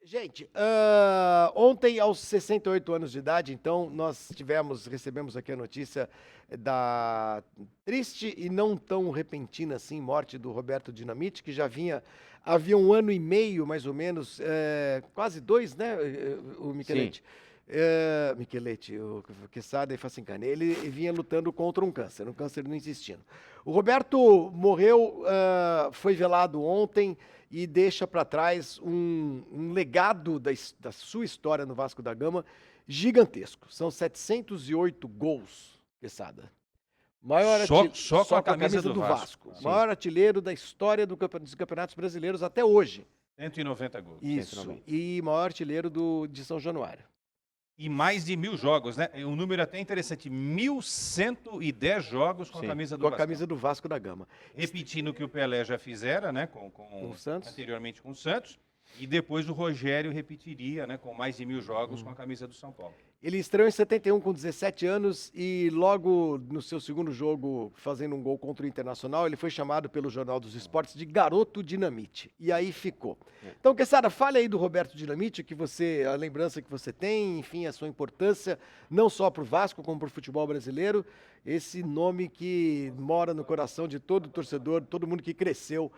Gente, ontem, aos 68 anos de idade, então, nós recebemos aqui a notícia da triste e não tão repentina assim morte do Roberto Dinamite, que havia 1 ano e meio, mais ou menos, quase 2, né, o Michelete? Michelete, o Quesada e Facincani, ele vinha lutando contra um câncer no intestino. O Roberto morreu, foi velado ontem e deixa para trás um legado da sua história no Vasco da Gama gigantesco. São 708 gols, Quesada. Só com a camisa do Vasco. Maior artilheiro da história dos campeonatos brasileiros até hoje. 190 gols. Isso. 190. E maior artilheiro de São Januário. E mais de 1.000 jogos, né? Um número até interessante. 1.110 jogos com a camisa do Vasco. Com a camisa do Vasco da Gama. Repetindo o que o Pelé já fizera, né? Com o Santos. Anteriormente com o Santos. E depois o Rogério repetiria, né? Com mais de 1.000 jogos com a camisa do São Paulo. Ele estreou em 71 com 17 anos e logo no seu segundo jogo, fazendo um gol contra o Internacional, ele foi chamado pelo Jornal dos Esportes de Garoto Dinamite. E aí ficou. Então, Quesada, fale aí do Roberto Dinamite, a lembrança que você tem, enfim, a sua importância, não só para o Vasco, como para o futebol brasileiro. Esse nome que mora no coração de todo torcedor, todo mundo que cresceu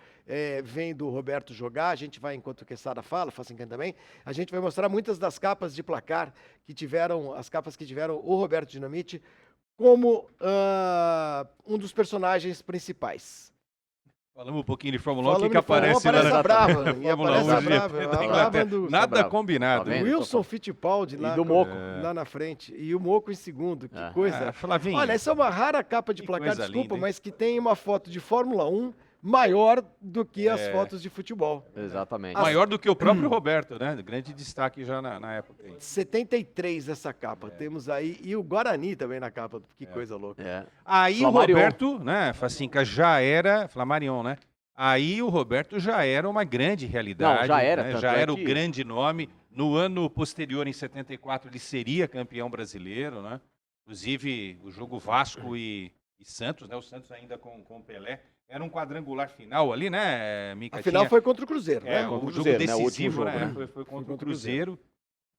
vendo o Roberto jogar. A gente vai, enquanto o Quesada fala, Facincani também, a gente vai mostrar muitas das capas de placar as capas que tiveram o Roberto Dinamite como um dos personagens principais. Falamos um pouquinho de Fórmula 1, o que aparece lá na Brava. Nada tá combinado. O Wilson Fittipaldi lá, do Moco. Lá na frente. E o Moco em segundo. Que coisa. Flavinho. Olha, essa é uma rara capa de placar, desculpa, mas que tem uma foto de Fórmula 1 maior do que as fotos de futebol. Exatamente. Maior do que o próprio Roberto, né? Grande destaque já na época. 73 essa capa. Temos aí. E o Guarani também na capa. Que coisa louca. Aí Flamarion. O Roberto, né, Facinca, já era. Flamarion, né? Aí o Roberto já era uma grande realidade. Não, já era. Né? Já era o grande nome. No ano posterior, em 74, ele seria campeão brasileiro, né? Inclusive, o jogo Vasco e Santos, né? O Santos ainda com o Pelé. Era um quadrangular final ali, né, Mica? A final foi contra o Cruzeiro, né? O jogo decisivo, né? Foi contra o Cruzeiro.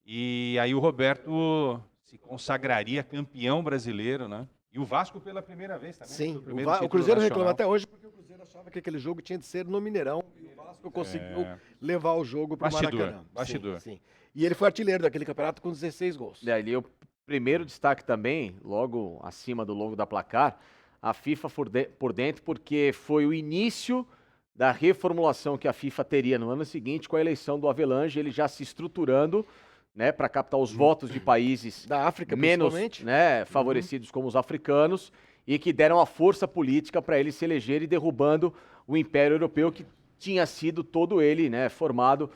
E aí o Roberto se consagraria campeão brasileiro, né? E o Vasco pela primeira vez também. Sim, o Cruzeiro reclama até hoje porque o Cruzeiro achava que aquele jogo tinha de ser no Mineirão e o Vasco conseguiu levar o jogo para o Maracanã. Bastidor. Sim. E ele foi artilheiro daquele campeonato com 16 gols. E ali o primeiro destaque também, logo acima do logo da placar, a FIFA por dentro, porque foi o início da reformulação que a FIFA teria no ano seguinte com a eleição do Avelange, ele já se estruturando, né, para captar os votos de países da África, menos, né, favorecidos como os africanos, e que deram a força política para ele se eleger e derrubando o Império Europeu, que tinha sido todo ele, né, formado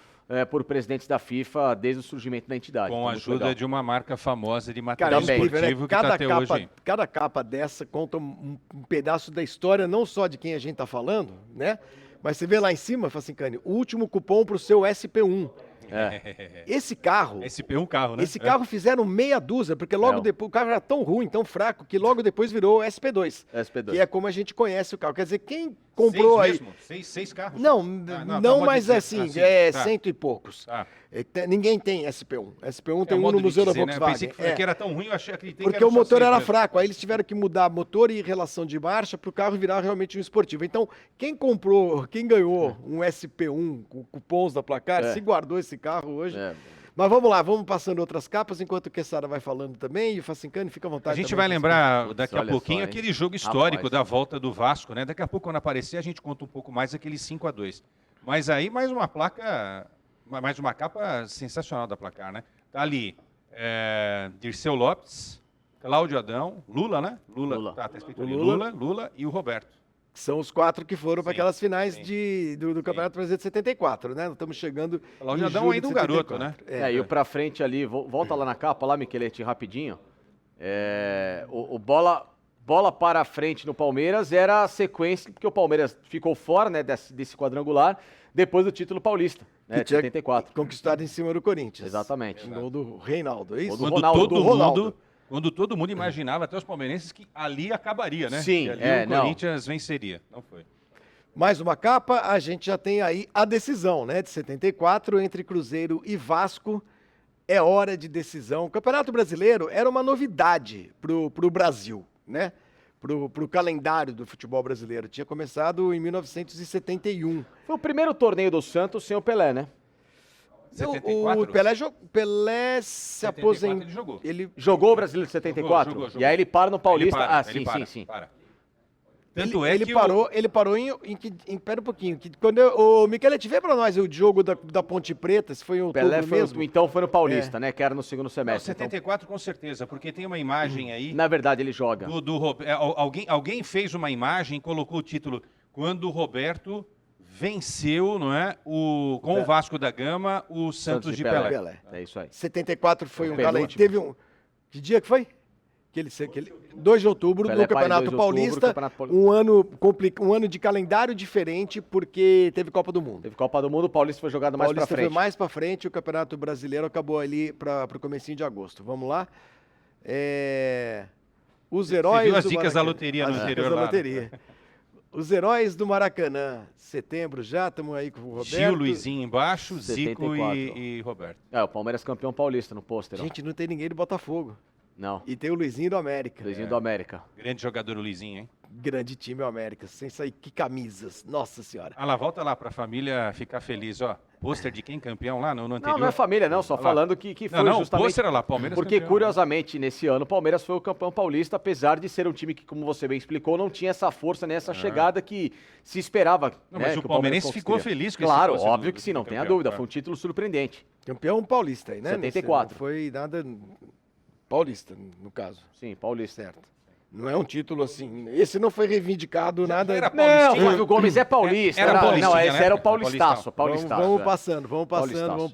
por presidentes da FIFA desde o surgimento da entidade. Com a ajuda de uma marca famosa de material esportivo, que está até hoje. Cada capa dessa conta um pedaço da história, não só de quem a gente está falando, né? Mas você vê lá em cima, Facincani, o último cupom para o seu SP1. Esse carro... SP1 carro, né? Esse carro fizeram meia dúzia, porque logo depois o carro era tão ruim, tão fraco, que logo depois virou SP2. Que é como a gente conhece o carro. Quer dizer, quem comprou aí... Seis carros? Não, mas assim, cento e poucos. Ninguém tem SP1. SP1 tem um no Museu da Volkswagen. Eu pensei que era tão ruim, eu acreditei que porque o motor era fraco, aí eles tiveram que mudar motor e relação de marcha para o carro virar realmente um esportivo. Então, quem ganhou um SP1 com cupons da placar, se guardou esse carro hoje... Mas vamos lá, vamos passando outras capas, enquanto o Quesada vai falando também, e o Facincani, fica à vontade. A gente vai lembrar daqui a pouquinho aquele jogo histórico da volta do Vasco, né? Daqui a pouco, quando aparecer, a gente conta um pouco mais aquele 5-2. Mas aí, mais uma capa sensacional da placar, né? Tá ali, Dirceu Lopes, Cláudio Adão, Lula, né? Lula. Tá escrito ali, Lula e o Roberto. São os 4 que foram para aquelas finais do Campeonato Brasileiro de 74, né? Estamos chegando em julho ainda um garoto, né? E o pra frente ali, volta lá na capa, lá, Michelete, rapidinho. O bola para frente no Palmeiras era a sequência, porque o Palmeiras ficou fora, né, desse quadrangular, depois do título paulista, né, de 74. Conquistado em cima do Corinthians. Exatamente. Gol do Reinaldo, é isso? Quando todo mundo imaginava, até os palmeirenses, que ali acabaria, né? Sim, que ali o Corinthians venceria. Não foi. Mais uma capa, a gente já tem aí a decisão, né? De 74, entre Cruzeiro e Vasco. É hora de decisão. O Campeonato Brasileiro era uma novidade pro Brasil, né? Pro calendário do futebol brasileiro. Tinha começado em 1971. Foi o primeiro torneio do Santos sem o Pelé, né? 74? O Pelé se 74 aposentou. ele jogou. Ele Jogou o Brasileiro de 74? Jogou. E aí ele para no Paulista. Ele para, Ah, ele sim. para. Tanto é ele que parou em pera um pouquinho. Que quando o Micheletti vê pra nós o jogo da Ponte Preta, se foi em outubro Pelé foi, mesmo. então foi no Paulista, né? Que era no segundo Não, semestre. 74 com certeza, porque tem uma imagem aí Então, na verdade, ele joga. alguém fez uma imagem e colocou o título quando o Roberto venceu, não é, com o Vasco da Gama, o Santos de Pelé. É isso aí. 74 foi um penúltimo. calendário. Teve um. Que dia que foi? 2 de outubro, Pelé no Campeonato 2 de outubro, Paulista. Campeonato Paulista. Um ano de calendário diferente, porque teve Copa do Mundo. Teve Copa do Mundo, o Paulista foi jogado mais pra Paulista frente. foi mais pra frente, o Campeonato Brasileiro acabou ali para o comecinho de agosto. Vamos lá. Os heróis Você viu as do dicas da Maracanã. loteria no As interior dicas da lá, né? loteria. Os heróis do Maracanã. Setembro já, estamos aí com o Roberto. Gil, Luizinho embaixo, 74. Zico e Roberto. O Palmeiras campeão paulista no pôster. ó. Gente, não tem ninguém do Botafogo. Não, E tem o Luizinho do América. Luizinho do América. Grande jogador o Luizinho, hein? Grande time o América. Sem sair, que camisas. Nossa Senhora. Ah lá, volta lá pra família ficar feliz, ó. Pôster de quem campeão lá no anterior? Não é família, não. Só Olha lá. falando que foi Não, justamente... pôster lá, Palmeiras Porque, campeão. curiosamente, nesse ano, o Palmeiras foi o campeão paulista, apesar de ser um time que, como você bem explicou, não tinha essa força, nem essa chegada que se esperava. Não, né, mas o que Palmeirense ficou conseguiria. feliz com esse Claro, pôster óbvio do que sim, não tenha campeão, dúvida. é. Foi um título surpreendente. Campeão paulista aí, né? 74. Não foi nada paulista, no caso. Sim, paulista. Certo. Não é um título assim. Esse não foi reivindicado nada. era Não, Paulistinha. Flávio Gomes é paulista. Era Não, paulistinha, esse né? era o paulistaço. paulistaço Vamos é. passando. Paulistaço.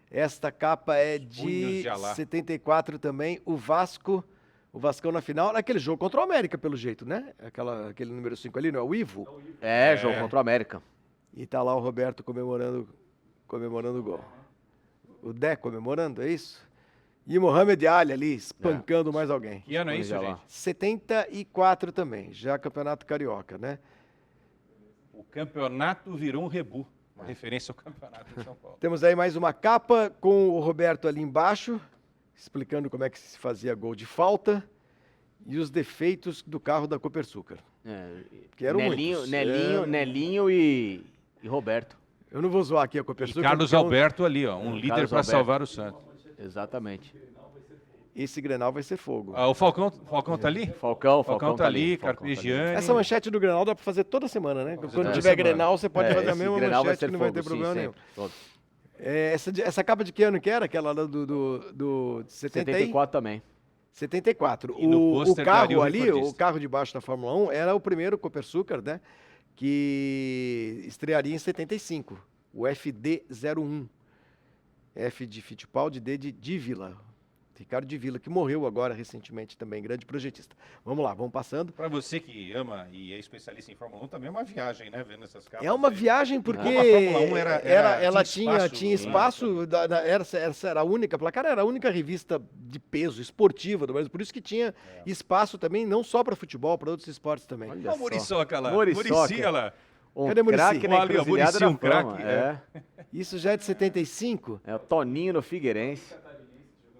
Esta capa é Punhos de de Alá. 74 também. O Vascão na final, naquele jogo contra o América, pelo jeito, né? Aquele número 5 ali, não é o Ivo? Jogo contra o América. E tá lá o Roberto comemorando o gol. O Dé comemorando, é isso? E o Mohamed Ali ali, espancando mais alguém. Que ano é isso, Olha lá. gente? 74 também, já Campeonato Carioca, né? O campeonato virou um rebu. Uma referência ao campeonato de São Paulo. Temos aí mais uma capa com o Roberto ali embaixo, explicando como é que se fazia gol de falta e os defeitos do carro da Copersucar. Que eram muitos. Nelinho e Roberto. Eu não vou zoar aqui a E Copersucar. Carlos porque é Alberto ali, ó. Um líder Carlos para Alberto. salvar o Santos. Exatamente. Esse Grenal vai ser fogo. Ah, o Falcão tá ali? Falcão Tá ali, Falcão tá ali. Carpegiani. Essa manchete do Grenal dá pra fazer toda semana, né? Quando toda tiver semana. Grenal, você pode fazer a esse mesma Grenal vai manchete ser que não vai fogo, ter sim, problema nenhum. sempre, todo. Essa capa de que ano que era? Aquela lá do 74 também. 74. E no O pôster daria carro o ali, recordista. o carro de baixo da Fórmula 1, era o primeiro Copersucar, né? Que estrearia em 75. O FD01. F de Fittipaldi, D de Dívila. Ricardo Dívila, que morreu agora recentemente também, grande projetista. Vamos lá, vamos passando. Para você que ama e é especialista em Fórmula 1, também é uma viagem, né? Vendo essas capas. É uma aí. viagem porque Como a Fórmula 1 ela tinha tinha espaço, espaço, essa era a única, a Placar era a única revista de peso esportiva do Brasil, por isso que tinha espaço também, não só para futebol, para outros esportes também. Olha Olha o só. Muriçoca lá. Muriçoca. Muricy lá. Cadê Muricy? Craque na Ali, ó, encruzilhada Muricy, um da fama. craque, Isso já é de 75. É o Toninho no Figueirense.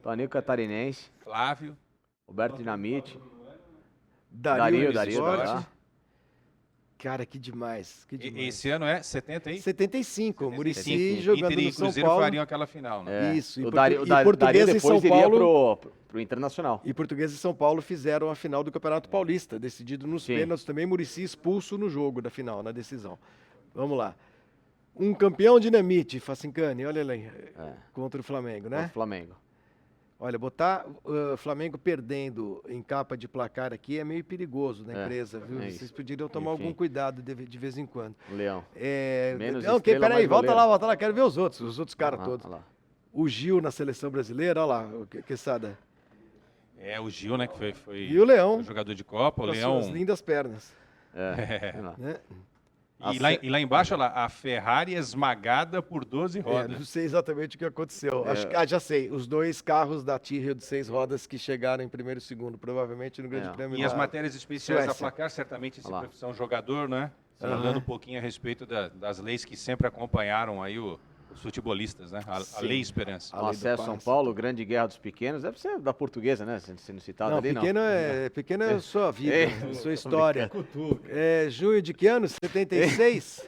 Toninho Catarinense. Flávio. Roberto Dinamite. Dario Dario, Esporte. tá. Cara, que demais. Que demais. Esse ano é 70 aí? 75, Muricy 75. jogando Inter e no São Cruzeiro Paulo. fariam aquela final, né? Isso, e o Dario, Dario, Portuguesa e São depois iria Paulo. pro Internacional. E Portuguesa e São Paulo fizeram a final do Campeonato Paulista, decidido nos Sim. pênaltis também. Muricy expulso no jogo da final, na decisão. Vamos lá. Um campeão dinamite, Facincani, olha lá, contra o Flamengo, Contra né? o Flamengo. Olha, botar o Flamengo perdendo em capa de placar aqui é meio perigoso na empresa, viu? é isso. Vocês poderiam tomar Enfim. algum cuidado de vez em quando. O Leão. Menos Não, estrela, peraí, mais volta goleiro. lá, quero ver os outros caras Ah, todos. olha lá. O Gil na seleção brasileira, olha lá, Quesada. É, o Gil, né? Que foi E o Leão, jogador de Copa. O com as Leão. suas lindas pernas. Olha lá. Né? E lá embaixo, olha lá, a Ferrari esmagada por 12 rodas. Não sei exatamente o que aconteceu. Já sei. Os 2 carros da Tyrrell de 6 rodas que chegaram em primeiro e segundo, provavelmente no Grande Prêmio E da as matérias especiais Suécia. a placar, certamente esse Olha lá. profissão jogador, né? Falando um pouquinho a respeito das leis que sempre acompanharam aí os futebolistas, né? A Lei Esperança. A lei do Acesso São passe. Paulo, Grande Guerra dos Pequenos, deve ser da portuguesa, né? Sendo citado ali, não. Pequeno é a sua vida, a sua história. Cutuca. Junho de que ano? 76?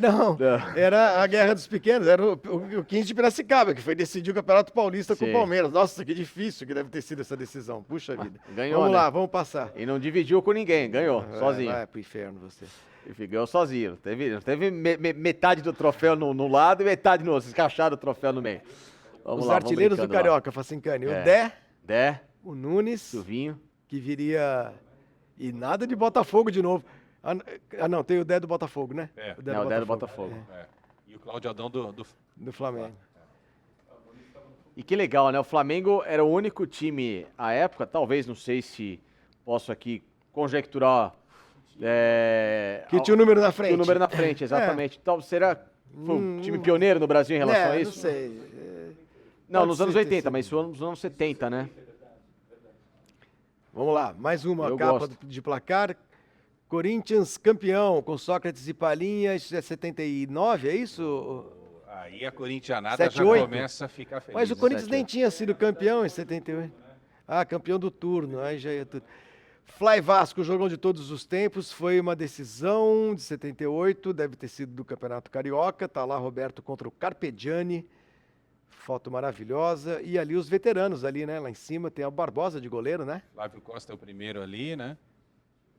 Não, era a Guerra dos Pequenos, era o 15 de Piracicaba, que foi decidir o Campeonato Paulista com Sim. o Palmeiras. Nossa, que difícil que deve ter sido essa decisão. Puxa vida. Ganhou, Vamos né? lá, vamos passar. E não dividiu com ninguém, ganhou, sozinho. Vai pro inferno você. E ganhou sozinho. Teve metade do troféu no lado e metade no outro. Escachado o troféu no meio. Vamos Os lá, artilheiros do vamos brincando Carioca, Facincani. O É. Dé, Dé, o Nunes, Silvinho. que viria... E nada de Botafogo de novo. Não, tem o Dé do Botafogo, né? É. O Dé do Botafogo. É. E o Cláudio Adão Do Flamengo. E que legal, né? O Flamengo era o único time à época, talvez, não sei se posso aqui conjecturar. Que tinha o número na frente. O número na frente, exatamente. Então, foi um time pioneiro no Brasil em relação a isso? Não sei. Não, Pode nos ser anos ter 80, sido. mas isso nos anos 70, né? Vamos lá, mais uma Eu capa gosto. de placar. Corinthians campeão, com Sócrates e Palinha, isso é 79, é isso? Aí a corintianada 7-8. já começa a ficar feliz. Mas o né? Corinthians nem tinha sido campeão em 78. Campeão do turno, aí já ia tudo. Fly Vasco, jogão de todos os tempos, foi uma decisão de 78, deve ter sido do Campeonato Carioca, tá lá Roberto contra o Carpegiani, foto maravilhosa, e ali os veteranos ali, né, lá em cima tem a Barbosa de goleiro, né? Flávio Costa é o primeiro ali, né?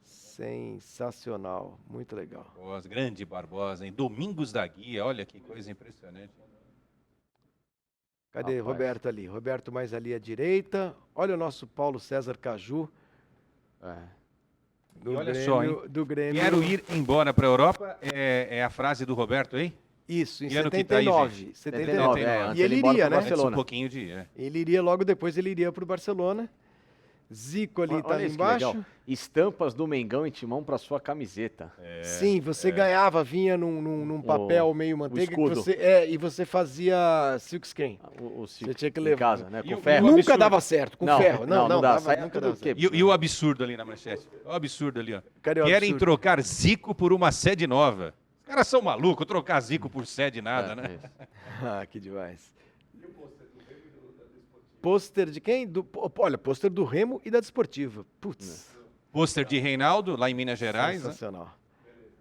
Sensacional, muito legal. Barbosa, grande Barbosa, hein? Domingos da Guia, olha que coisa impressionante. Cadê Rapaz. Roberto ali? Roberto mais ali à direita, olha o nosso Paulo César Caju, do E olha Grêmio, só, hein? do Grêmio. Quero ir embora para a Europa, é a frase do Roberto aí? Isso, em Que ano que tá aí, 79. gente? 79. antes E ele ele ir embora iria, pro né? Antes um Barcelona. pouquinho de... Ele iria logo depois, ele iria para o Barcelona. Zico ali tá Olha isso que embaixo. legal. Estampas do Mengão e Timão para sua camiseta. Sim, você ganhava, vinha num papel meio manteiga que escudo. e você fazia silkscreen. O Você tinha que em levar. casa, né? E Com o- ferro. e o Nunca absurdo. dava certo, com ferro. Não dá. dava, Sai nunca tudo dava o quê? certo. E o absurdo ali na manchete? O absurdo ali, ó. Cadê o Querem absurdo? trocar Zico por uma sede nova. Os caras são malucos, trocar Zico por sede nada, né? Ah, que demais. Pôster de quem? Olha, pôster do Remo e da Desportiva. Putz, Pôster de Reinaldo, lá em Minas Gerais, né? sensacional.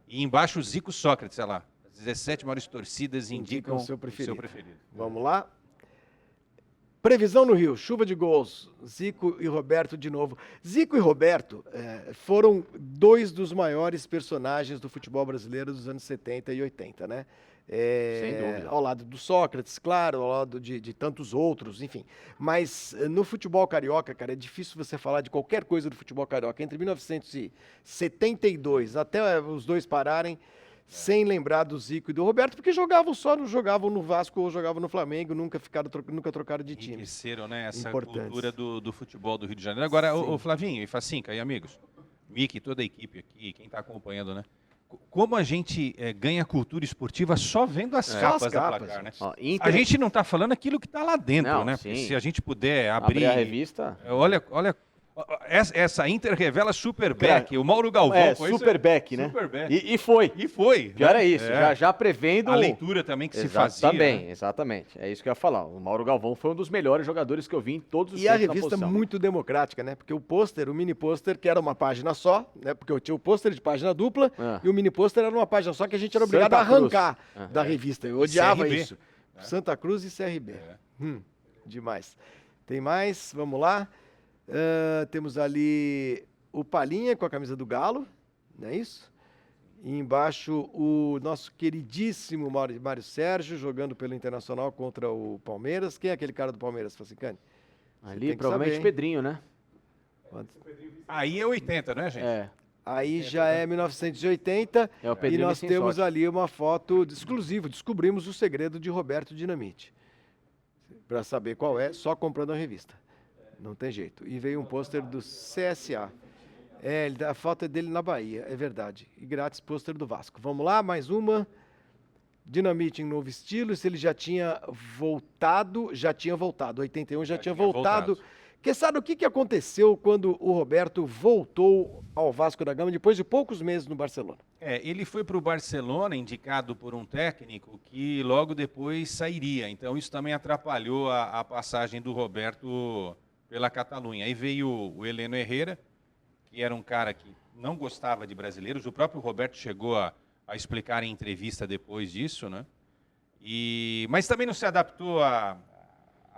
E embaixo Zico Sócrates, olha lá. As 17 maiores torcidas indicam o seu preferido. preferido. Vamos lá. Previsão no Rio, chuva de gols. Zico e Roberto de novo. Zico e Roberto foram 2 dos maiores personagens do futebol brasileiro dos anos 70 e 80, né? Sem dúvida. Ao lado do Sócrates, claro, ao lado de tantos outros, enfim. Mas no futebol carioca, cara, é difícil você falar de qualquer coisa do futebol carioca. Entre 1972 até os dois pararem, sem lembrar do Zico e do Roberto, porque não jogavam no Vasco ou jogavam no Flamengo, nunca trocaram de time. Enriqueceram, né, essa Importantes. cultura do futebol do Rio de Janeiro. Agora, o Flavinho e Facinca e amigos, Miki, toda a equipe aqui, quem está acompanhando, né? Como a gente ganha cultura esportiva só vendo as capas as da capas, placar, né? Ó, A gente não está falando aquilo que está lá dentro, Não, né? sim. Porque se a gente puder abrir abrir... a revista. Olha, essa Inter revela Superback, o Mauro Galvão. foi isso? Superback, né? Superback. E foi. E foi. Pior né? é isso, já prevendo... A leitura também que se fazia. Também, né? exatamente. É isso que eu ia falar. O Mauro Galvão foi um dos melhores jogadores que eu vi em todos os E a tempos na revista posição. muito democrática, né? Porque o pôster, o mini pôster, que era uma página só, né? Porque eu tinha o pôster de página dupla e o mini pôster era uma página só que a gente era obrigado Santa a arrancar da revista. Eu odiava CRB. isso. Santa Cruz e CRB. Demais. Tem mais? Vamos lá. Temos ali o Palinha com a camisa do Galo, não é isso? E embaixo o nosso queridíssimo Mário Sérgio jogando pelo Internacional contra o Palmeiras. Quem é aquele cara do Palmeiras, Facicani? Ali, tem que provavelmente, saber, hein? Pedrinho, né? Aí é 80, né, gente? É. Aí já é 1980 É o e Pedrinho nós sem temos sorte. ali uma foto exclusiva. Descobrimos o segredo de Roberto Dinamite. Para saber qual é, só comprando a revista. Não tem jeito. E veio um pôster do CSA. A falta é dele na Bahia, é verdade. E grátis pôster do Vasco. Vamos lá, mais uma. Dinamite em novo estilo. Se ele já tinha voltado, 81 já tinha voltado. Porque sabe o que aconteceu quando o Roberto voltou ao Vasco da Gama depois de poucos meses no Barcelona? Ele foi para o Barcelona indicado por um técnico que logo depois sairia. Então isso também atrapalhou a passagem do Roberto pela Catalunha. Aí veio o Heleno Herrera, que era um cara que não gostava de brasileiros. O próprio Roberto chegou a explicar em entrevista depois disso, né? Mas também não se adaptou à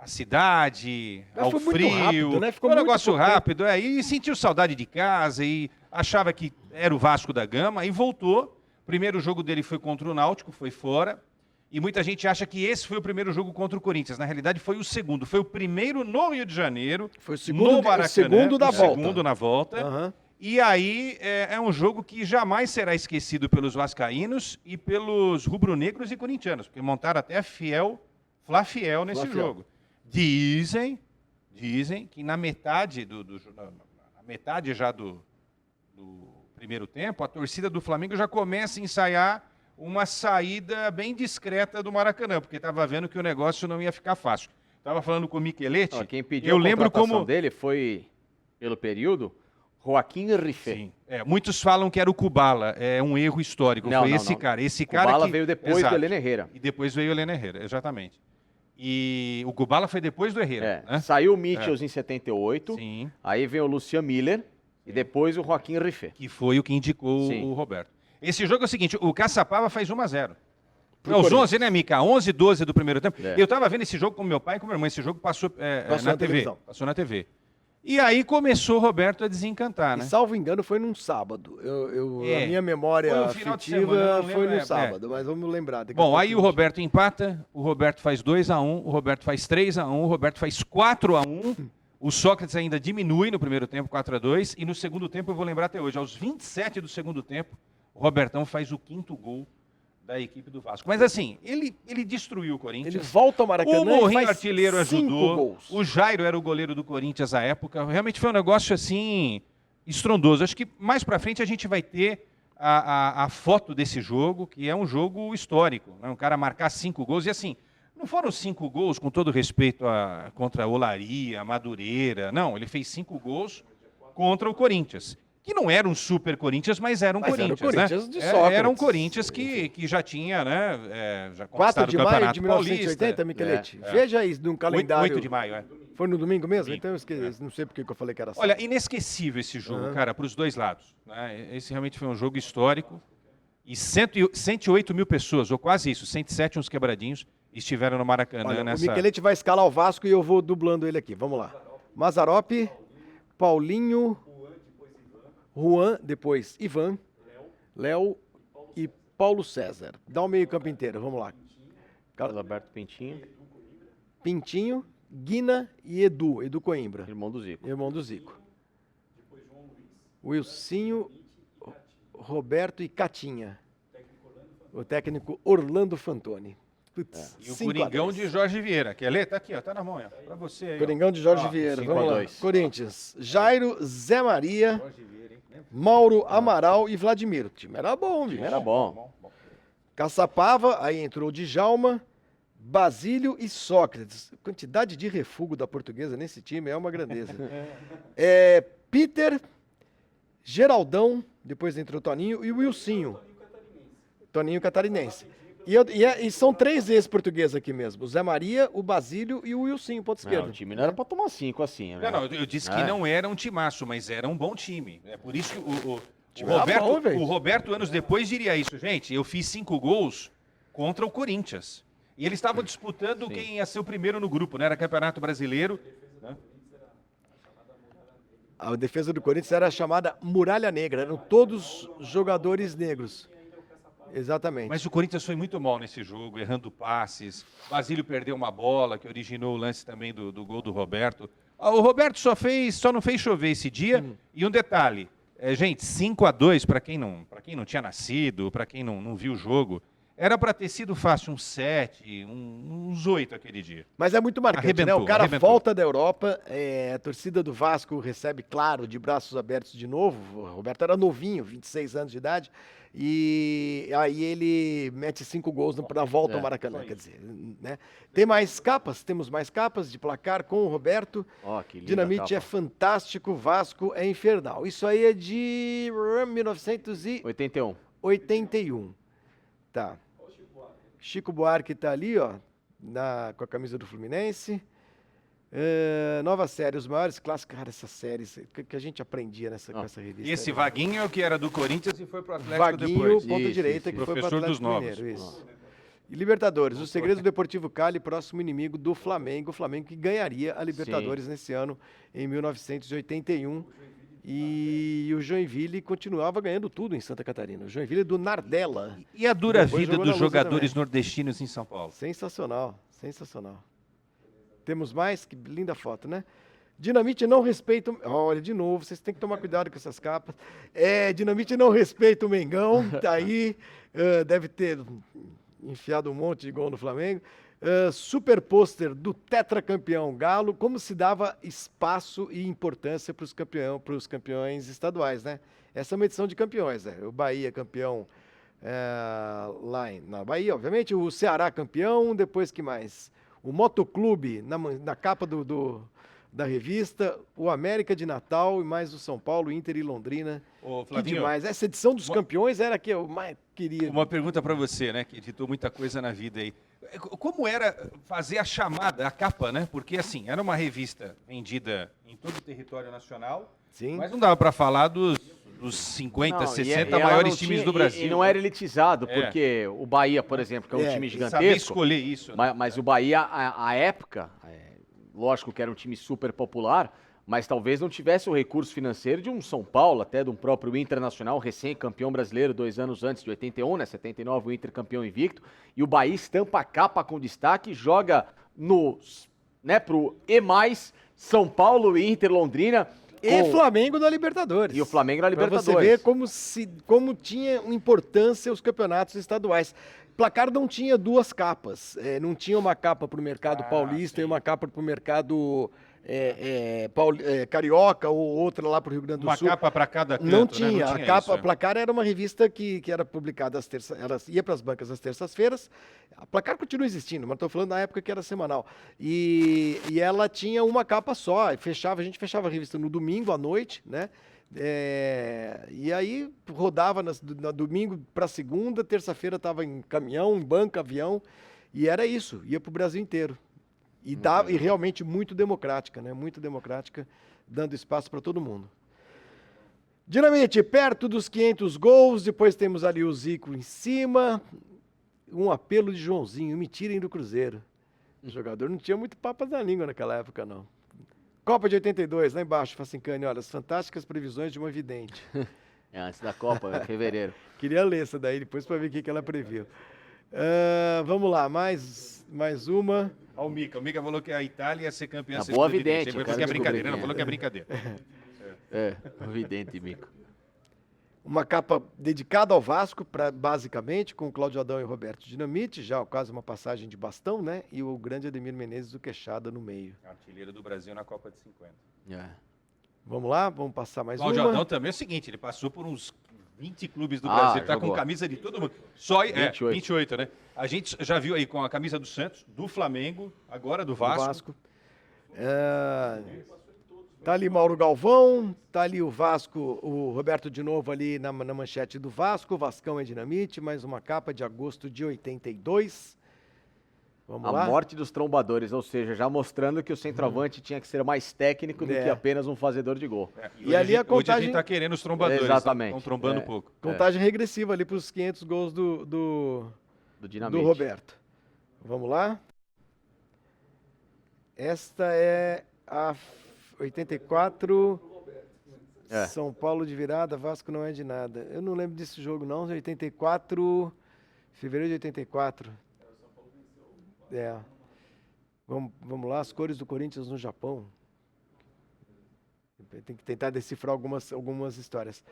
cidade, ao frio. Rápido, né? Foi um negócio rápido, e sentiu saudade de casa e achava que era o Vasco da Gama e voltou. O primeiro jogo dele foi contra o Náutico, foi fora. E muita gente acha que esse foi o primeiro jogo contra o Corinthians. Na realidade, foi o segundo. Foi o primeiro no Rio de Janeiro, foi o segundo, no Maracanã. O segundo da volta. Segundo na volta. Uhum. E aí é um jogo que jamais será esquecido pelos vascaínos e pelos rubro-negros e corintianos, porque montaram até Fla Fiel nesse jogo. Dizem que na metade já do primeiro tempo, a torcida do Flamengo já começa a ensaiar uma saída bem discreta do Maracanã, porque estava vendo que o negócio não ia ficar fácil. Estava falando com o Michelete. Quem pediu a contratação dele foi, pelo período, Joaquim Rifé. Sim. Muitos falam que era o Kubala. É um erro histórico. Foi esse cara. Esse cara Kubala veio depois do Heleno Herrera. E depois veio o Heleno Herrera, exatamente. E o Kubala foi depois do Herrera. Né? Saiu o Mitchells em 78. Sim. Aí veio o Lucian Miller. E depois o Joaquim Rifé. Que foi o que indicou o Roberto. Esse jogo é o seguinte, o Caçapava faz 1-0. Aos 11, né, Mica? 11, 12 do primeiro tempo. Eu estava vendo esse jogo com meu pai e com meu irmão. Esse jogo passou na TV. Passou na TV. E aí começou o Roberto a desencantar, né? E, salvo engano, foi num sábado. A minha memória afetiva foi num sábado, mas vamos lembrar. Bom, aí o Roberto empata, o Roberto faz 2-1, o Roberto faz 3-1, o Roberto faz 4-1. O Sócrates ainda diminui no primeiro tempo, 4-2, e no segundo tempo, eu vou lembrar até hoje, aos 27 do segundo tempo, o Robertão faz o 5º gol da equipe do Vasco. Mas assim, ele destruiu o Corinthians. Ele volta ao Maracanã. O Morrinho artilheiro ajudou. Gols. O Jairo era o goleiro do Corinthians à época. Realmente foi um negócio assim estrondoso. Acho que mais pra frente a gente vai ter a foto desse jogo, que é um jogo histórico, né? Um cara marcar 5 gols e assim, não foram 5 gols, com todo respeito contra a Olaria, Madureira. Não, ele fez 5 gols contra o Corinthians. Que não era um super Corinthians, mas era um Corinthians, era o Corinthians, né? De Sócrates. Era um Corinthians que já tinha, né? Já 4 de o maio de 1980, Michelete. Veja aí no calendário. 8 de maio, Foi no domingo mesmo? Domingo. Então eu esqueci, não sei porque que eu falei que era assim. Olha, inesquecível esse jogo, cara, para os dois lados. Né? Esse realmente foi um jogo histórico. E 108 mil pessoas, ou quase isso, 107 uns quebradinhos, estiveram no Maracanã nessa... O Michelete vai escalar o Vasco e eu vou dublando ele aqui. Vamos lá. Mazzaropi, Paulinho, Juan, depois Ivan, Léo e Paulo César. Dá o meio campo inteiro, vamos lá. Carlos Alberto Pintinho, Guina e Edu Coimbra. Irmão do Zico. Irmão do Zico. Wilsinho, Roberto e Catinha. O técnico Orlando Fantoni. Putz, E o Coringão de Jorge Vieira. Quer ler? Tá aqui, ó, tá na mão. Ó, pra você aí. Coringão de Jorge Vieira. Vamos lá. 5-2. Corinthians. Jairo, Zé Maria, Mauro, Amaral e Vladimir. O time era bom, viu? Era bom. Caçapava, aí entrou o Djalma, Basílio e Sócrates. Quantidade de refúgio da Portuguesa nesse time é uma grandeza. Peter, Geraldão, depois entrou o Toninho e o Wilsinho. Toninho Catarinense. E são 3 ex-portugueses aqui mesmo. O Zé Maria, o Basílio e o Wilsinho, ponto esquerdo. O time não era pra tomar 5 assim, né? Não, eu disse que não era um timaço, mas era um bom time. É por isso que o Roberto, anos depois, diria isso. Gente, eu fiz 5 gols contra o Corinthians. E eles estavam disputando quem ia ser o primeiro no grupo, né? Era Campeonato Brasileiro. Né? A defesa do Corinthians era chamada Muralha Negra. Eram todos jogadores negros. Exatamente. Mas o Corinthians foi muito mal nesse jogo, errando passes. Basílio perdeu uma bola, que originou o lance também do gol do Roberto. O Roberto só não fez chover esse dia. E um detalhe, gente, 5-2, para quem não tinha nascido, para quem não viu o jogo, Era para ter sido fácil uns 7, uns 8 aquele dia. Mas é muito marcante, né? Arrebentou, O cara arrebentou. volta da Europa, a torcida do Vasco recebe, claro, de braços abertos de novo. O Roberto era novinho, 26 anos de idade, e aí ele mete 5 gols na volta ao Maracanã, quer dizer, né? Temos mais capas de placar com o Roberto. Ó, que linda Dinamite é capa. fantástico, Vasco é infernal. Isso aí é de 1981. 81. Tá. Chico Buarque tá ali, ó, com a camisa do Fluminense. Nova série, os maiores clássicos. Cara, essas séries que a gente aprendia com essa revista. E esse Vaguinho é o que era do Corinthians e foi pro Atlético Vaguinho, depois. ponta Isso, direita, isso, que foi pro professor dos Atlético novos. Mineiro. Isso. E Libertadores, o segredo do Deportivo Cali, próximo inimigo do Flamengo. O Flamengo que ganharia a Libertadores nesse ano, em 1981. E o Joinville continuava ganhando tudo em Santa Catarina. O Joinville do Nardella. E a dura Depois vida jogou na dos Lusa jogadores também. nordestinos em São Paulo. Sensacional, sensacional. Temos mais? Que linda foto, né? Dinamite não respeita... Olha, de novo, vocês têm que tomar cuidado com essas capas. Dinamite não respeita o Mengão, tá aí. Deve ter enfiado um monte de gol no Flamengo. Super pôster do tetracampeão Galo, como se dava espaço e importância para os campeões estaduais, né? Essa é uma edição de campeões, né? O Bahia campeão lá na Bahia, obviamente, o Ceará campeão, depois que mais? O Motoclube na capa da revista, o América de Natal e mais o São Paulo, Inter e Londrina. Ô, Que Flavinho, demais. Essa edição dos campeões era a que eu mais queria. uma pergunta para você, né, que editou muita coisa na vida aí. Como era fazer a chamada, a capa, né? Porque, assim, era uma revista vendida em todo o território nacional, Sim. mas não dava para falar dos 50, Não, 60 ela maiores não times tinha- do Brasil. E não era elitizado, porque o Bahia, por exemplo, que é um time Sabia gigantesco, escolher isso. Né? mas o Bahia, à época, lógico que era um time super popular, mas talvez não tivesse o recurso financeiro de um São Paulo, até de um próprio Internacional, recém-campeão brasileiro 2 anos antes de 81, né? 79, o Inter campeão invicto. E o Bahia estampa a capa com destaque, joga pro E+, São Paulo, Inter, Londrina. E Flamengo da Libertadores. E o Flamengo na Pra Libertadores. você ver como tinha importância os campeonatos estaduais. Placar não tinha 2 capas. Não tinha uma capa para o mercado paulista sim. e uma capa para o mercado carioca ou outra lá para o Rio Grande do Uma Sul. capa para cada canto, Não né? tinha. Não A tinha capa, isso, a Placar era uma revista que era publicada às terças, ela ia para as bancas às terças-feiras. A Placar continua existindo, mas estou falando na época que era semanal. E ela tinha uma capa só. A gente fechava a revista no domingo à noite, né? E aí rodava no domingo para segunda, terça-feira estava em caminhão, em banca, avião, e era isso, ia para o Brasil inteiro. E realmente muito democrática, né? Muito democrática, dando espaço para todo mundo. Dinamite, perto dos 500 gols, depois temos ali o Zico em cima, um apelo de Joãozinho, me tirem do Cruzeiro. O jogador não tinha muito papas na língua naquela época, não. Copa de 82, lá embaixo, Facincani, olha, as fantásticas previsões de uma vidente. Antes da Copa, em fevereiro. Queria ler essa daí depois para ver o que ela previu. Vamos lá, mais uma. Ó, o Mica falou que a Itália ia ser campeã. Tá se boa escolher vidente, direito. Ele eu falou que é quero brincadeira, descobrir não falou que é quem brincadeira. Evidente, Mico. Uma capa dedicada ao Vasco, basicamente, com o Cláudio Adão e Roberto Dinamite, já quase uma passagem de bastão, né? E o grande Ademir Menezes do Queixada no meio. Artilheiro do Brasil na Copa de 50. Vamos lá, vamos passar mais Cláudio uma. Adão também é o seguinte, ele passou por uns 20 clubes do Ah, Brasil, ele tá jogou. com camisa de todo mundo. Só 28. 28, né? A gente já viu aí com a camisa do Santos, do Flamengo, agora do do Vasco. Tá ali Mauro Galvão, tá ali o Vasco, o Roberto de novo ali na manchete do Vasco, o Vascão é Dinamite, mais uma capa de agosto de 82. Vamos A lá? morte dos trombadores, ou seja, já mostrando que o centroavante tinha que ser mais técnico do que apenas um fazedor de gol. E ali a Hoje a contagem- gente tá querendo os trombadores, Exatamente. estão trombando É. pouco. Contagem regressiva ali para os 500 gols Do do Dinamite. Roberto. Vamos lá? Esta é a 84. São Paulo de virada, Vasco não é de nada. Eu não lembro desse jogo, não. 84. Fevereiro de 84. Vamos lá, as cores do Corinthians no Japão. Tem que tentar decifrar algumas histórias.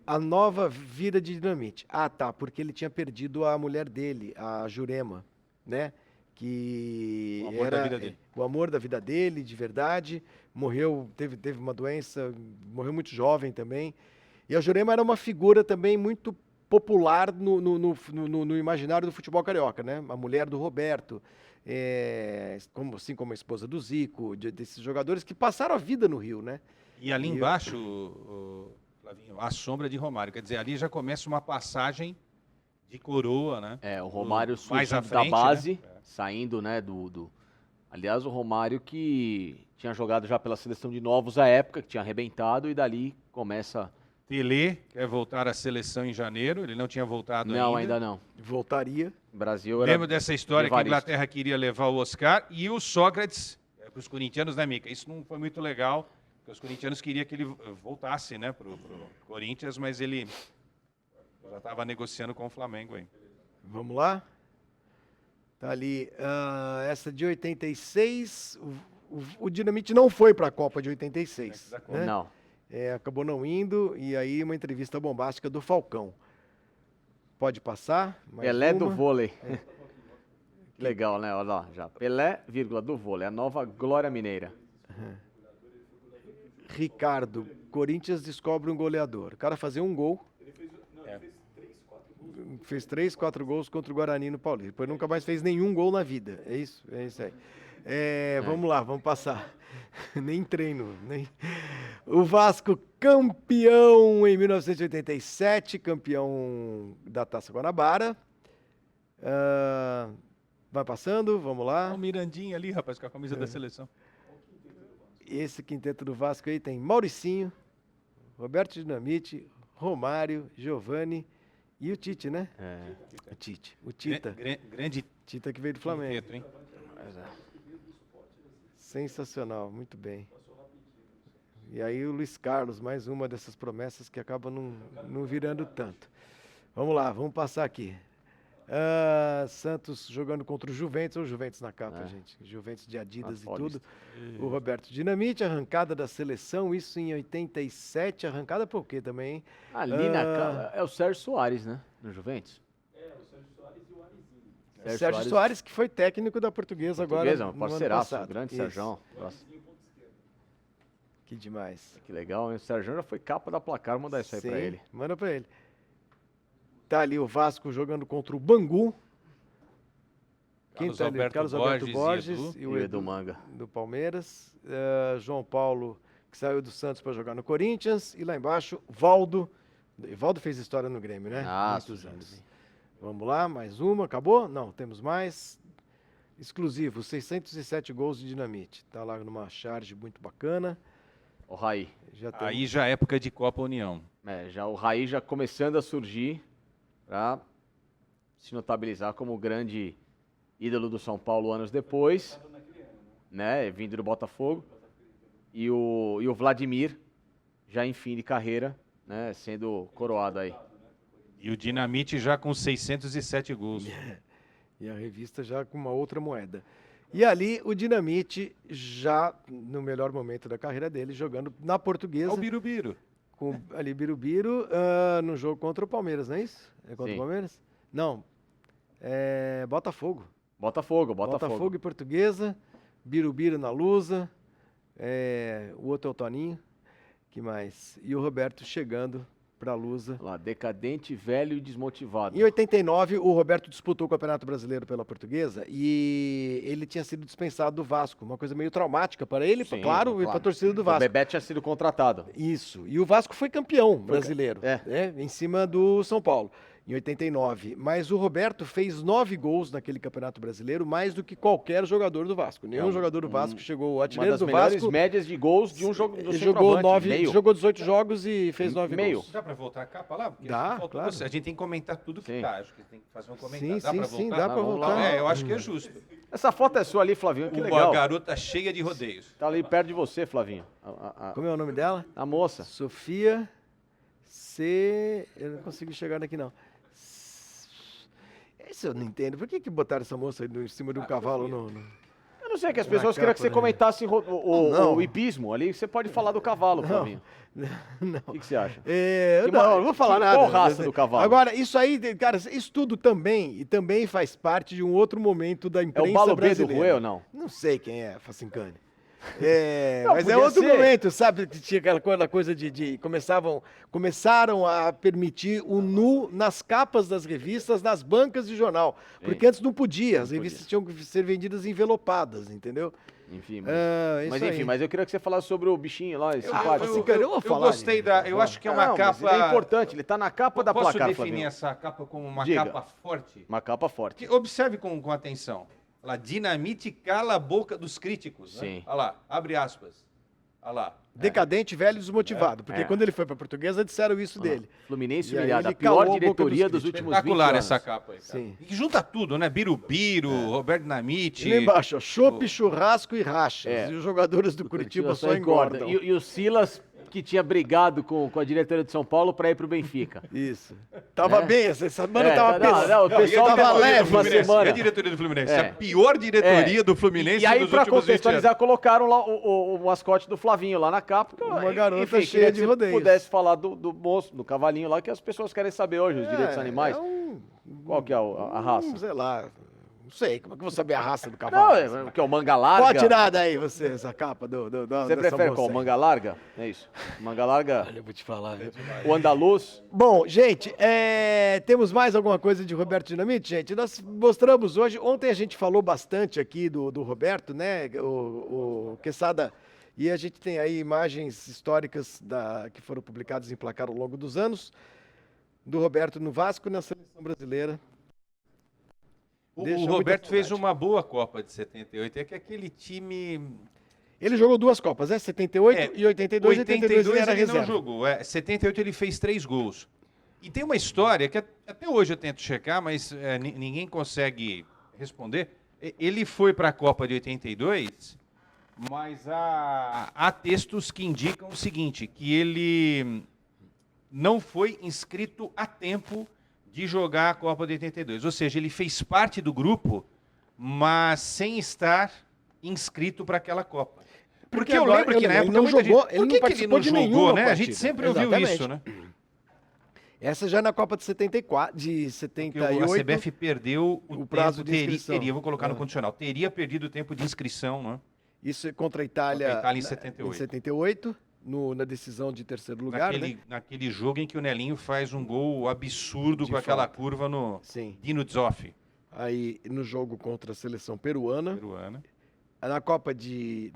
A nova vida de Dinamite. Ah, tá, porque ele tinha perdido a mulher dele, a Jurema, né? Que O amor da era vida dele. o amor da vida dele, de verdade. Morreu, teve uma doença, morreu muito jovem também. E a Jurema era uma figura também muito popular no imaginário do futebol carioca, né? A mulher do Roberto, assim como a esposa do Zico, desses jogadores que passaram a vida no Rio, né? E ali E eu- embaixo, Flavinho, a sombra de Romário. Quer dizer, ali já começa uma passagem de coroa, né? O Romário mais à surgindo da frente, base, né? saindo, né, Aliás, o Romário que tinha jogado já pela seleção de novos à época, que tinha arrebentado, e dali começa... Pelé quer voltar à seleção em janeiro, ele não tinha voltado Não, ainda. ainda não. Voltaria. O Brasil era... Lembro dessa história que a Evaristo. Inglaterra queria levar o Oscar e o Sócrates, para os corintianos, né, Mica? Isso não foi muito legal, porque os corintianos queriam que ele voltasse, né, para o Corinthians, mas ele já estava negociando com o Flamengo aí. Vamos lá? Tá ali. Essa de 86. O Dinamite não foi para a Copa de 86. Né? Não. Acabou não indo. E aí, uma entrevista bombástica do Falcão. Pode passar? Mais Pelé do uma. vôlei. Que legal, né? Olha lá, já. Pelé, vírgula, do vôlei. A nova glória mineira. Ricardo. Corinthians descobre um goleador. O cara fazia um gol. Fez 3, 4 gols contra o Guarani no Paulista. Depois nunca mais fez nenhum gol na vida. É isso aí. Vamos lá, vamos passar. Nem treino. O Vasco campeão em 1987, campeão da Taça Guanabara. Vai passando, vamos lá. Olha o Mirandinha ali, rapaz, com a camisa da seleção. Esse quinteto do Vasco aí tem Mauricinho, Roberto Dinamite, Romário, Giovani e o Tite, né? O Tite. O Tita. Grande Tita que veio do Flamengo. quinteto, hein? Sensacional, muito bem. E aí o Luiz Carlos, mais uma dessas promessas que acaba não virando tanto. Vamos lá, vamos passar aqui. Santos jogando contra o Juventus, ou Juventus na capa, gente. Juventus de Adidas e tudo. O Roberto Dinamite, arrancada da seleção, isso em 87, arrancada por quê também, hein? Ali na capa é o Sérgio Soares, né? No Juventus. Sérgio Soares, que foi técnico da Portuguesa agora Portuguesa, no um ano parceiraço, passado. grande Isso. Sérgio. Nossa, Que demais. que legal, hein? O Sérgio já foi capa da placar, vou mandar isso aí pra Sim, ele. manda pra ele. Tá ali o Vasco jogando contra o Bangu. Carlos tá ali? Alberto Carlos Alberto Borges Borges e e E o o Edu Edu Manga. do Palmeiras. João Paulo, que saiu do Santos para jogar no Corinthians. E lá embaixo, Valdo. Valdo fez história no Grêmio, né? Muitos surgindo anos. bem. Vamos lá, mais uma. Acabou? Não, temos mais. Exclusivo, 607 gols de Dinamite. Tá lá numa charge muito bacana. O Raí. Já tem Aí já é época de Copa União. Já o Raí já começando a surgir para se notabilizar como o grande ídolo do São Paulo anos depois, né? Vindo do Botafogo. E o Vladimir, já em fim de carreira, né? Sendo coroado aí. E o Dinamite já com 607 gols. E a revista já com uma outra moeda. E ali o Dinamite já no melhor momento da carreira dele, jogando na Portuguesa. Olha o Birubiru. Com ali Birubiru, no jogo contra o Palmeiras, não é isso? É contra Sim. o Palmeiras? Não. É Botafogo. Botafogo. Botafogo e Portuguesa. Birubiru na Lusa. O outro é o Toninho. Que mais? E o Roberto chegando para a Lusa. Lá, decadente, velho e desmotivado. Em 89, o Roberto disputou o Campeonato Brasileiro pela Portuguesa e ele tinha sido dispensado do Vasco. Uma coisa meio traumática para ele, Sim, claro, e para a torcida do O Vasco. Bebeto tinha sido contratado. Isso. E o Vasco foi campeão brasileiro, é. né, em cima do São Paulo, em 89. Mas o Roberto fez 9 gols naquele Campeonato Brasileiro, mais do que qualquer jogador do Vasco. Nenhum jogador do Vasco chegou. O Uma artilheiro das do melhores Vasco médias de gols de um jogo do ele jogou centroavante, meio. jogou 18 jogos e fez 9 Meio. gols. Dá para voltar a capa lá? Porque Dá, faltou claro. você. A gente tem que comentar tudo que Sim. tá. Acho que tem que fazer um comentário. Sim, Dá para sim, voltar? dá para vamos lá. voltar. Eu acho que é justo. Essa foto é sua ali, Flavinho, que Uma legal. garota cheia de rodeios. Tá ali perto de você, Flavinho. Como é o nome dela? A moça. Sofia C. Eu não consigo chegar daqui, não. Isso eu não entendo. Por que botaram essa moça aí em cima de um cavalo? Eu não sei, que as pessoas queriam que você comentasse o hipismo. Ali você pode falar do cavalo, Flavinho. Não. O que você acha? Não vou falar nada. Qual raça do cavalo? Agora, isso aí, cara, isso tudo também faz parte de um outro momento da imprensa o Balobê do brasileira. Ruê ou não? Não sei quem é, Facincani. Não, Mas é podia outro ser. momento, sabe? Que tinha aquela coisa de começaram a permitir o nu nas capas das revistas, nas bancas de jornal. Porque antes não podia, as revistas tinham que ser vendidas envelopadas, entendeu? Enfim, Mas eu queria que você falasse sobre o bichinho lá, esse simpático. eu vou falar, gostei eu acho que é uma Não, mas capa... ele é importante, ele tá na capa da Posso Placar, definir Flavinho. essa capa como uma Diga. capa forte? Uma capa forte. Observe com atenção. Olha lá, dinamite cala a boca dos críticos. Né? Sim. Olha lá, abre aspas. Olha lá. Decadente, velho e desmotivado. Porque quando ele foi pra Portuguesa, disseram isso dele. Fluminense E aí humilhado, a ele pior calou a boca diretoria dos dos últimos 20 Espetacular anos. essa capa aí, cara. Sim. E que junta tudo, né? Birubiru, Roberto Dinamite. E lá embaixo, ó, chopp, churrasco e rachas. E os jogadores do Curitiba só engordam. E o Silas, que tinha brigado com a diretoria de São Paulo para ir pro Benfica. Isso. Tava bem, essa semana tava pesado. Não, o pessoal tava leve uma semana. E a diretoria do Fluminense? A pior diretoria do Fluminense E aí, dos pra últimos 20 anos. contextualizar, colocaram lá o mascote do Flavinho lá na capa. Uma garota Enfim, cheia queria de que você rodeios. pudesse falar do moço, do cavalinho lá, que as pessoas querem saber hoje, os direitos animais. Qual que é a raça? Sei lá. Não sei, como é que eu vou saber a raça do Não, cavalo? que é o manga larga. Pode tirar daí você, essa capa Você prefere qual? Manga larga? É isso. Manga larga, Olha, eu vou te falar, viu? o andaluz. Bom, gente, temos mais alguma coisa de Roberto Dinamite, gente? Nós mostramos hoje, ontem a gente falou bastante aqui do Roberto, né, o Quesada, e a gente tem aí imagens históricas que foram publicadas em placar ao longo dos anos, do Roberto no Vasco e na seleção brasileira. O Deixa Roberto muita fez saudade. uma boa Copa de 78. É que aquele time... Ele jogou duas Copas, 78 e 82, 82 ele era ele reserva. não jogou. 78 ele fez 3 gols. E tem uma história que até hoje eu tento checar, mas ninguém consegue responder. Ele foi para a Copa de 82, mas há textos que indicam o seguinte, que ele não foi inscrito a tempo de jogar a Copa de 82. Ou seja, ele fez parte do grupo, mas sem estar inscrito para aquela Copa. Porque eu agora, lembro que na ele época não muita jogou, gente... ele Por não que ele participou não de jogou, nenhuma né? A partida. gente sempre ouviu Exatamente. isso, né? Essa já na Copa de 74, de Porque 78. a CBF perdeu o prazo tempo, de inscrição. teria, vou colocar no condicional, teria perdido o tempo de inscrição, né? Isso é contra a Itália, Contra a Itália em 78. Em 78, na decisão de terceiro lugar, né? Naquele jogo em que o Nelinho faz um gol absurdo De com aquela fato. curva no Sim. Dino Zoff, Aí no jogo contra a seleção peruana. peruana. Na Copa de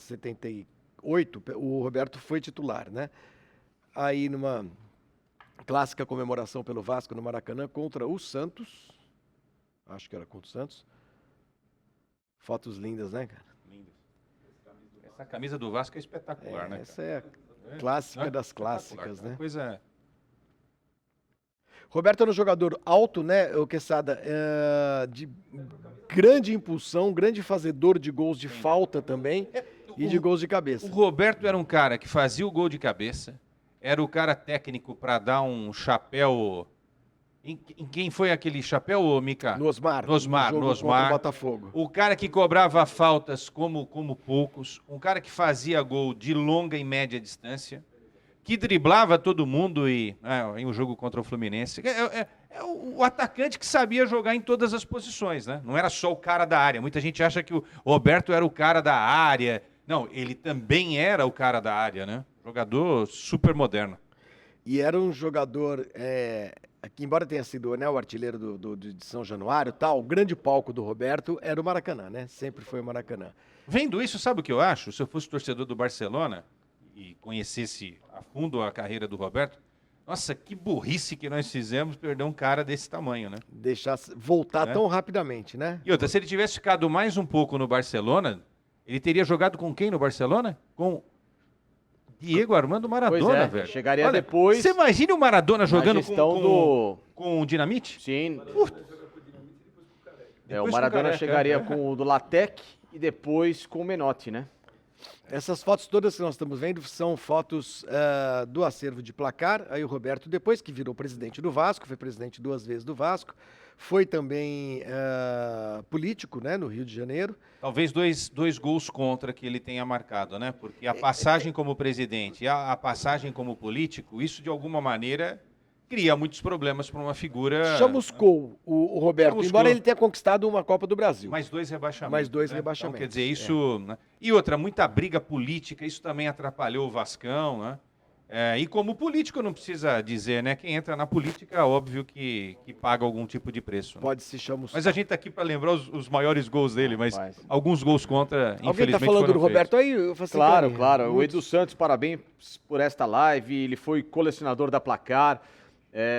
78, o Roberto foi titular, né? Aí numa clássica comemoração pelo Vasco no Maracanã contra o Santos. Acho que era contra o Santos. Fotos lindas, né, cara? Lindo. Essa camisa do Vasco é espetacular, né? Essa é a clássica Né? das Espetacular, clássicas, uma né? Coisa... Roberto era um jogador alto, né, o Quesada, de grande impulsão, grande fazedor de gols de falta também e de gols de cabeça. O Roberto era um cara que fazia o gol de cabeça, era o cara técnico para dar um chapéu... Em quem foi aquele chapéu, Mica? No Osmar. No Osmar, jogo no contra Osmar. o Botafogo. O cara que cobrava faltas como poucos, um cara que fazia gol de longa e média distância, que driblava todo mundo em um jogo contra o Fluminense. É o atacante que sabia jogar em todas as posições, né? Não era só o cara da área. Muita gente acha que o Roberto era o cara da área. Não, ele também era o cara da área, né? Jogador super moderno. E era um jogador que, embora tenha sido, né, o artilheiro de São Januário, tal, o grande palco do Roberto era o Maracanã, né? Sempre foi o Maracanã. Vendo isso, sabe o que eu acho? Se eu fosse torcedor do Barcelona e conhecesse a fundo a carreira do Roberto, nossa, que burrice que nós fizemos perder um cara desse tamanho, né? Deixar voltar Né? tão rapidamente, né? E outra, se ele tivesse ficado mais um pouco no Barcelona, ele teria jogado com quem no Barcelona? Com Diego Armando Maradona, Pois é, velho. chegaria Olha, depois Você imagina o Maradona jogando gestão com o Dinamite? Sim. Depois O com Maradona Careca, chegaria com o do Latec e depois com o Menotti, né? Essas fotos todas que nós estamos vendo são fotos do acervo de placar. Aí o Roberto, depois que virou presidente do Vasco, foi presidente 2 vezes do Vasco, foi também político, né, no Rio de Janeiro. Talvez dois gols contra que ele tenha marcado, né? Porque a passagem como presidente e a passagem como político, isso de alguma maneira cria muitos problemas para uma figura... Chamuscou o Roberto, Chamuscou. embora ele tenha conquistado uma Copa do Brasil. Mais 2 rebaixamentos. Mais 2 né? rebaixamentos. Então, quer dizer, isso... Né? E outra, muita briga política, isso também atrapalhou o Vascão, né? E como político, não precisa dizer, né? Quem entra na política, óbvio que paga algum tipo de preço. Né? Pode se chamuscar. Mas a gente está aqui para lembrar os maiores gols dele, mas alguns gols contra, Alguém infelizmente, está falando do foram Roberto aí? Claro. O Edu Santos, parabéns por esta live. Ele foi colecionador da Placar.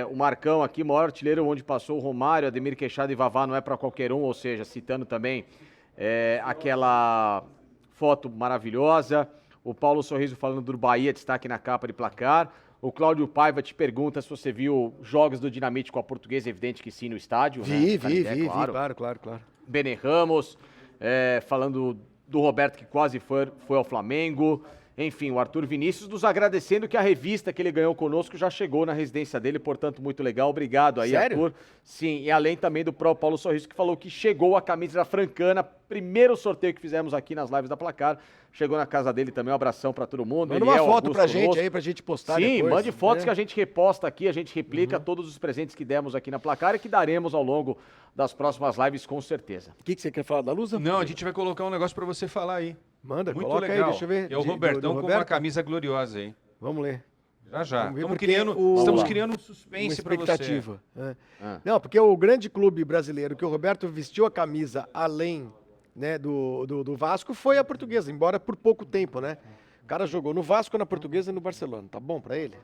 O Marcão aqui, maior artilheiro onde passou o Romário, Ademir Queixada e Vavá, não é para qualquer um, ou seja, citando também aquela foto maravilhosa. O Paulo Sorriso falando do Bahia, destaque na capa de Placar. O Cláudio Paiva te pergunta se você viu jogos do Dinamite com a Portuguesa, evidente que sim, no estádio. Vi, claro. Bene Ramos, falando do Roberto que quase foi ao Flamengo. Enfim, o Arthur Vinícius nos agradecendo que a revista que ele ganhou conosco já chegou na residência dele, portanto, muito legal. Obrigado aí, Sério? Arthur. Sim, e além também do próprio Paulo Sorriso, que falou que chegou a camisa da Francana, primeiro sorteio que fizemos aqui nas lives da Placar. Chegou na casa dele também, um abração pra todo mundo. Manda uma foto pra gente aí, pra gente postar Sim, depois. mande fotos que a gente reposta aqui, a gente replica todos os presentes que demos aqui na Placar e que daremos ao longo das próximas lives, com certeza. O que você quer falar da Lusa? Não, a gente vai colocar um negócio para você falar aí. Manda, Muito coloca legal. aí, deixa eu ver. É o Robertão com uma camisa gloriosa aí. Vamos ler. Já. Vamos ver, Estamos criando um uma suspense para você. expectativa. Não, porque o grande clube brasileiro que o Roberto vestiu a camisa além, né, do Vasco foi a Portuguesa, embora por pouco tempo, né? O cara jogou no Vasco, na Portuguesa e no Barcelona. Tá bom pra ele?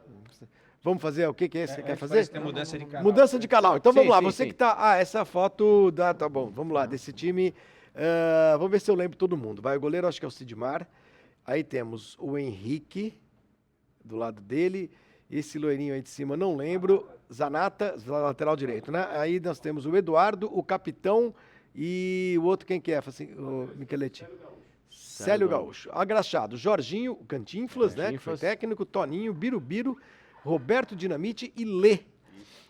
Vamos fazer o que é esse que você quer fazer? Tem mudança de canal. Mudança de canal. Então vamos lá, sim, você sim. que tá... essa foto dá... Tá bom, vamos lá, desse time... vamos ver se eu lembro todo mundo. Vai, o goleiro acho que é o Sidmar. Aí temos o Henrique, do lado dele. Esse loirinho aí de cima, não lembro. Zanata, lateral direito, né? Aí nós temos o Eduardo, o capitão e o outro quem que é? Assim, o Micheletti. Célio Gaúcho. Agraxado, Jorginho, o Cantinflas, né? Que foi técnico, Toninho, Birubiru, Roberto Dinamite e Lê.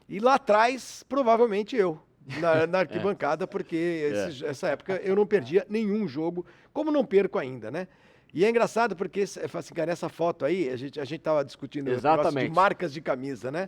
E lá atrás, provavelmente eu. Na arquibancada, porque essa época eu não perdia nenhum jogo, como não perco ainda, né? E é engraçado porque, assim, cara, nessa foto aí, a gente tava discutindo o negócio de marcas de camisa, né?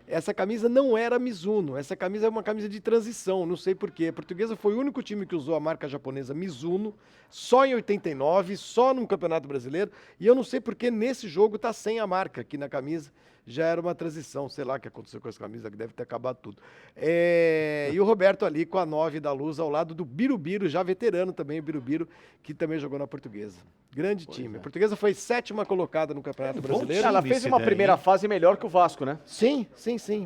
Essa camisa não era Mizuno, essa camisa é uma camisa de transição, não sei porquê. A Portuguesa foi o único time que usou a marca japonesa Mizuno, só em 89, só no Campeonato Brasileiro, e eu não sei porque nesse jogo tá sem a marca aqui na camisa. Já era uma transição, sei lá o que aconteceu com essa camisa, que deve ter acabado tudo. E o Roberto ali com a 9 da Luz ao lado do Birubiru, já veterano também, o Birubiru, que também jogou na Portuguesa. Grande time. A Portuguesa foi 7ª colocada no Campeonato Brasileiro. Ela fez uma primeira fase melhor que o Vasco, né? Sim.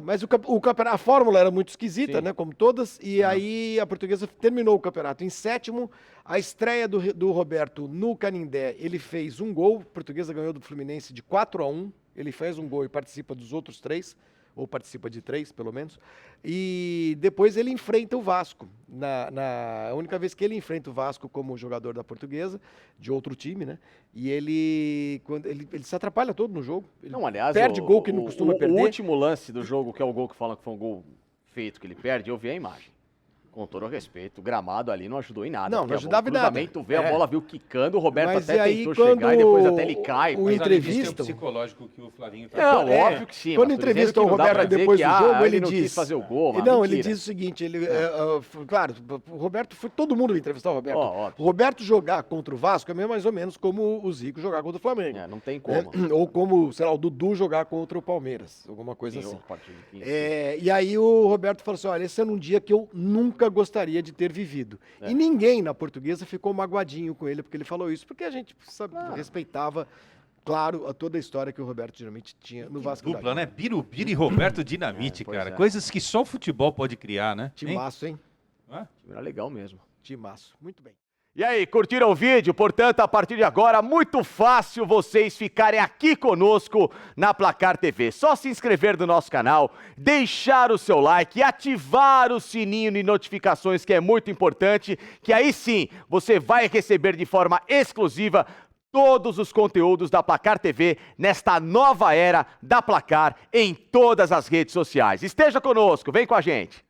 Mas o campeonato, a fórmula era muito esquisita, né? Como todas. E aí a Portuguesa terminou o campeonato em 7º. A estreia do Roberto no Canindé, ele fez um gol. A Portuguesa ganhou do Fluminense de 4-1. Ele fez um gol e participa dos outros 3, ou participa de 3, pelo menos. E depois ele enfrenta o Vasco. A única vez que ele enfrenta o Vasco como jogador da Portuguesa, de outro time, né? E ele se atrapalha todo no jogo. Ele perde gol que não costuma perder. O último lance do jogo, que é o gol que falam que foi um gol feito que ele perde, eu vi a imagem. Com todo o respeito, o gramado ali não ajudou em nada. Não ajudava em nada. Veio a bola, viu quicando, o Roberto Mas até tentou chegar e depois até ele cai. O Mas entrevista... tem o psicológico que o Flavinho tá Não, óbvio que sim. Quando entrevista o Roberto depois do jogo, ele não diz... quis fazer o gol, mas não, mentira. ele diz o seguinte, claro, o Roberto, todo mundo vai entrevistar o Roberto. Óbvio. O Roberto jogar contra o Vasco é mais ou menos como o Zico jogar contra o Flamengo. Não tem como. Ou como, sei lá, o Dudu jogar contra o Palmeiras, alguma coisa assim. A partir de 15. E aí o Roberto falou assim, olha, esse era um dia que eu nunca gostaria de ter vivido. E ninguém na Portuguesa ficou magoadinho com ele porque ele falou isso, porque a gente respeitava, claro, toda a história que o Roberto Dinamite tinha no Vasco da Dupla, Gama. né? Birubiru e Roberto Dinamite, cara. Coisas que só o futebol pode criar, né? Timaço, hein? Era legal mesmo. Timaço. Muito bem. E aí, curtiram o vídeo? Portanto, a partir de agora, muito fácil vocês ficarem aqui conosco na Placar TV. Só se inscrever no nosso canal, deixar o seu like e ativar o sininho de notificações, que é muito importante, que aí sim, você vai receber de forma exclusiva todos os conteúdos da Placar TV nesta nova era da Placar em todas as redes sociais. Esteja conosco, vem com a gente.